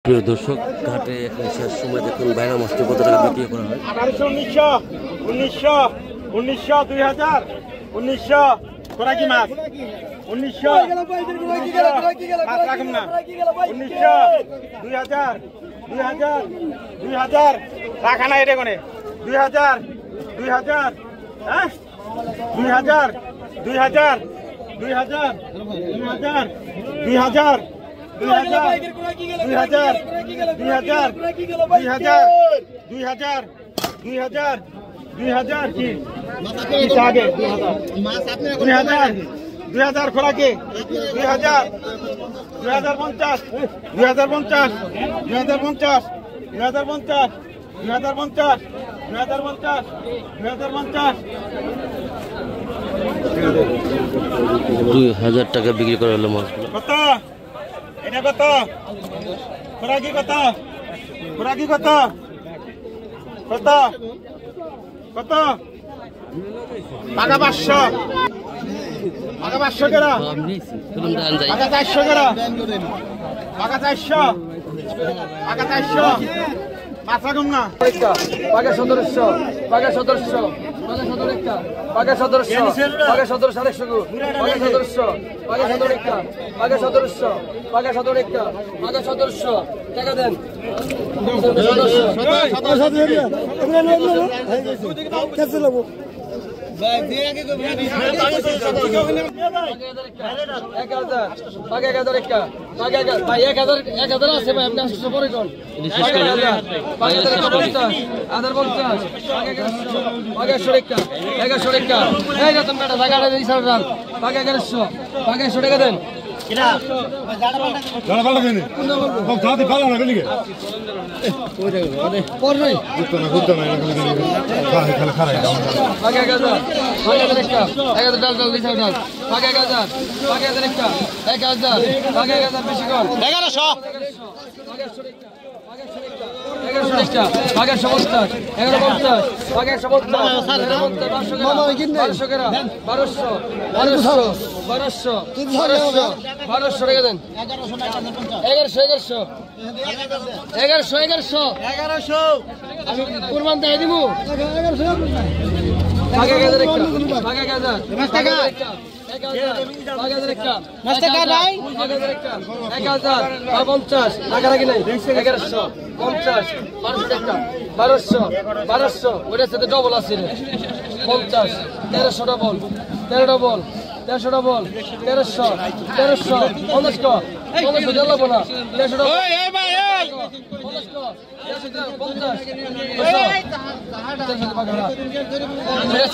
প্রিয় দর্শক, ঘাটে শেষ সময় দেখুন বাইরা মাছটি কত টাকা বিক্রি করা হয়। 1800, 1900, 1900, 2000, 1900 কোরাকি মাছ 1900 মাছ রাখুন না 1900 2000 2000 2000 রাখা না এটা কোনে 2000 2000 হ্যাঁ 2000 2000 2000 2000 2000 খোলা কে 2000 2050 2050 2050 2050 2050 2050 2000 টাকা বিক্রি করা হলো মাছগুলো। কত এটা কত খোরাকি কত খোরাকি কত কত কত টাকা 500 টাকা 500 কেরা টাকা 400 কেরা টাকা 400 টাকা 400 মাথা কম না পাকা 1700 পাকা 1700 পাকা 1700 পাকা 1700 পাকা 1700 পাকা 1700 পাকা 1700 পাকা 1700 পাকা 1700 টাকা দেন 1000 আছে ভাই আপনি আসছে পরে কোন 1100 টাকা এই রতন বেটা জায়গাটা দিই স্যার রান পাকা 1100 পাকা 100 টাকা দেন কুরবান দেয় দিব ডবল আছে 50 1300 ডবল 13 ডবল 1300 ডবল 1300 1300 50 লাগবো না 1300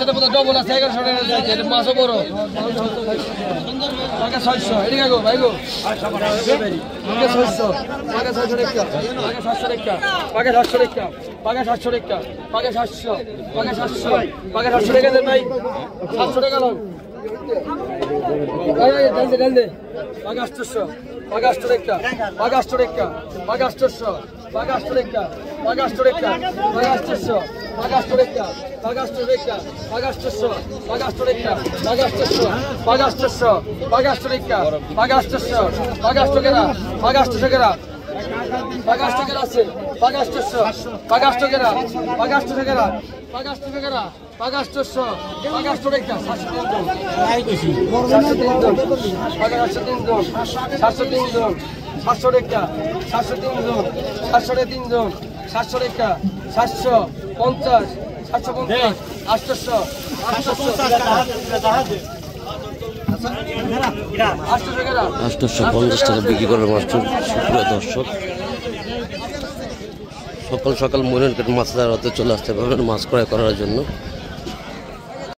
ডবল ডবল আছে 1100 মাছও বড় টাকা 600 এদিকে গো ভাই গো টাকা 600 টাকা 600 টাকা টাকা 700 টাকা টাকা 700 টাকা টাকা 700 টাকা টাকা 700 টাকা 700 টাকা 700 টাকা দেন ভাই 700 টাকা লন ডাল দে টাকা 800 টাকা 800 টাকা টাকা 800 টাকা টাকা 800 টাকা 800 টাকা টাকা 800 টাকা টাকা 800 টাকা 800 টাকা টাকা 800 টাকা টাকা 800 টাকা 800 টাকা টাকা 800 টাকা 800 টাকা 800 টাকা টাকা 800 টাকা 800 টাকা টাকা 800 টাকা টাকা 800 টাকা আছে টাকা 800 টাকা 800 টাকা টাকা 800 টাকা টাকা 800 টাকা টাকা 800 টাকা 800 টাকা 703 জন 700 টাকা 703 জন 703 জন 700 টাকা 750 750 800 850 টাকা বিক্রি করার মাছ। সুপ্রিয় দর্শক, সকাল সকাল মরিনকেট মাছ ধরাতে চলে আসতে পারবেন মাছ ক্রয় করার জন্য।